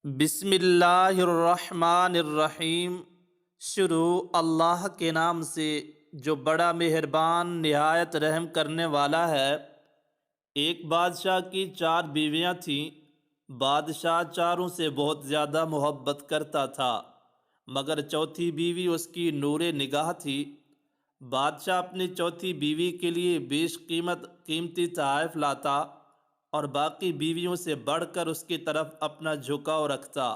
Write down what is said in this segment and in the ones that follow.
بسم اللہ الرحمن الرحیم۔ شروع اللہ کے نام سے جو بڑا مہربان نہایت رحم کرنے والا ہے۔ ایک بادشاہ کی 4 بیویاں تھیں۔ بادشاہ چاروں سے بہت زیادہ محبت کرتا تھا، مگر چوتھی بیوی اس کی نور نگاہ تھی۔ بادشاہ اپنی چوتھی بیوی کے لیے بیش قیمتی تحائف لاتا اور باقی بیویوں سے بڑھ کر اس کی طرف اپنا جھکاؤ رکھتا۔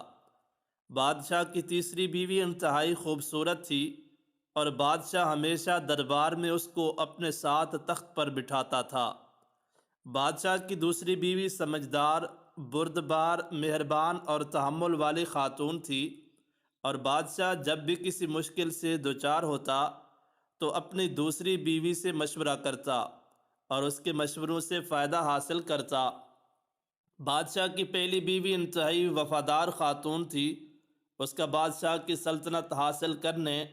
بادشاہ کی تیسری بیوی انتہائی خوبصورت تھی اور بادشاہ ہمیشہ دربار میں اس کو اپنے ساتھ تخت پر بٹھاتا تھا۔ بادشاہ کی دوسری بیوی سمجھدار، بردبار، مہربان اور تحمل والی خاتون تھی، اور بادشاہ جب بھی کسی مشکل سے دوچار ہوتا تو اپنی دوسری بیوی سے مشورہ کرتا اور اس کے مشوروں سے فائدہ حاصل کرتا۔ بادشاہ کی پہلی بیوی انتہائی وفادار خاتون تھی۔ اس کا بادشاہ کی سلطنت حاصل کرنے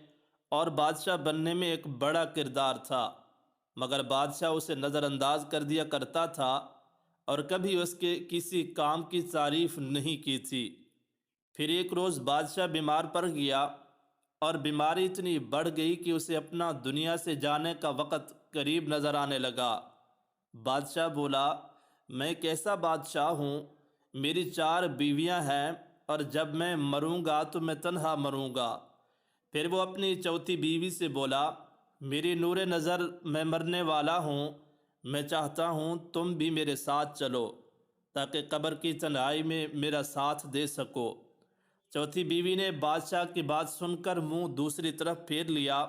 اور بادشاہ بننے میں ایک بڑا کردار تھا، مگر بادشاہ اسے نظر انداز کر دیا کرتا تھا اور کبھی اس کے کسی کام کی تعریف نہیں کی تھی۔ پھر ایک روز بادشاہ بیمار پڑ گیا اور بیماری اتنی بڑھ گئی کہ اسے اپنا دنیا سے جانے کا وقت قریب نظر آنے لگا۔ بادشاہ بولا، میں کیسا بادشاہ ہوں؟ میری 4 بیویاں ہیں اور جب میں مروں گا تو میں تنہا مروں گا۔ پھر وہ اپنی چوتھی بیوی سے بولا، میری نور نظر، میں مرنے والا ہوں، میں چاہتا ہوں تم بھی میرے ساتھ چلو تاکہ قبر کی تنہائی میں میرا ساتھ دے سکو۔ چوتھی بیوی نے بادشاہ کی بات سن کر منہ دوسری طرف پھیر لیا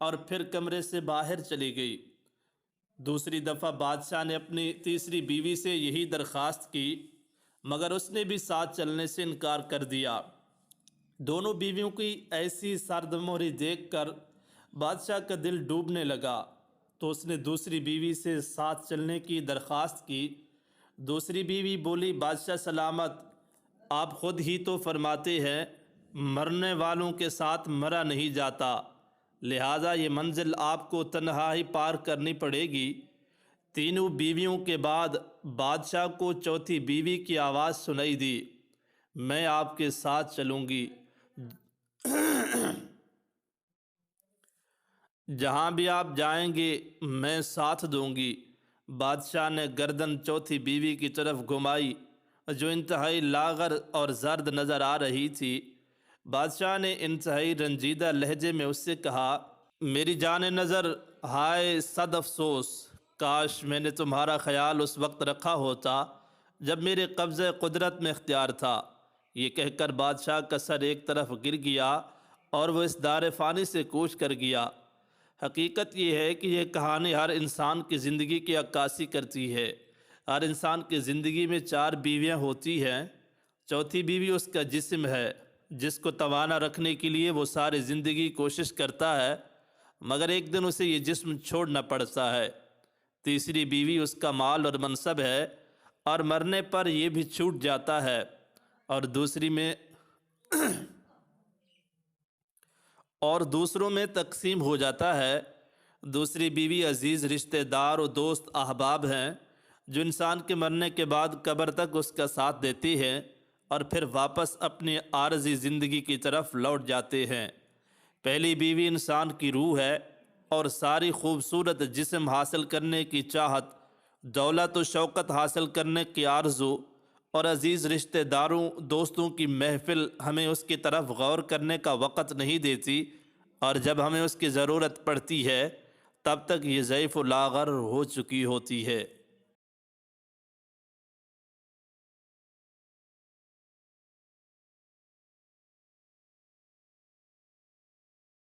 اور پھر کمرے سے باہر چلی گئی۔ دوسری دفعہ بادشاہ نے اپنی تیسری بیوی سے یہی درخواست کی، مگر اس نے بھی ساتھ چلنے سے انکار کر دیا۔ دونوں بیویوں کی ایسی سردمہری دیکھ کر بادشاہ کا دل ڈوبنے لگا، تو اس نے دوسری بیوی سے ساتھ چلنے کی درخواست کی۔ دوسری بیوی بولی، بادشاہ سلامت، آپ خود ہی تو فرماتے ہیں مرنے والوں کے ساتھ مرا نہیں جاتا، لہٰذا یہ منزل آپ کو تنہا ہی پار کرنی پڑے گی۔ تینوں بیویوں کے بعد بادشاہ کو چوتھی بیوی کی آواز سنائی دی، میں آپ کے ساتھ چلوں گی، جہاں بھی آپ جائیں گے میں ساتھ دوں گی۔ بادشاہ نے گردن چوتھی بیوی کی طرف گھمائی جو انتہائی لاغر اور زرد نظر آ رہی تھی۔ بادشاہ نے انتہائی رنجیدہ لہجے میں اس سے کہا، میری جان نظر، ہائے صد افسوس، کاش میں نے تمہارا خیال اس وقت رکھا ہوتا جب میرے قبضہ قدرت میں اختیار تھا۔ یہ کہہ کر بادشاہ کا سر ایک طرف گر گیا اور وہ اس دار فانی سے کوچ کر گیا۔ حقیقت یہ ہے کہ یہ کہانی ہر انسان کی زندگی کی عکاسی کرتی ہے۔ ہر انسان کی زندگی میں 4 بیویاں ہوتی ہیں۔ چوتھی بیوی اس کا جسم ہے جس کو توانا رکھنے کے لیے وہ ساری زندگی کوشش کرتا ہے، مگر ایک دن اسے یہ جسم چھوڑنا پڑتا ہے۔ تیسری بیوی اس کا مال اور منصب ہے اور مرنے پر یہ بھی چھوٹ جاتا ہے اور دوسروں میں تقسیم ہو جاتا ہے۔ دوسری بیوی عزیز رشتہ دار و دوست احباب ہیں جو انسان کے مرنے کے بعد قبر تک اس کا ساتھ دیتے ہیں اور پھر واپس اپنی عارضی زندگی کی طرف لوٹ جاتے ہیں۔ پہلی بیوی انسان کی روح ہے اور ساری خوبصورت جسم حاصل کرنے کی چاہت، دولت و شوکت حاصل کرنے کی آرزو اور عزیز رشتہ داروں دوستوں کی محفل ہمیں اس کی طرف غور کرنے کا وقت نہیں دیتی، اور جب ہمیں اس کی ضرورت پڑتی ہے تب تک یہ ضعیف و لاغر ہو چکی ہوتی ہے۔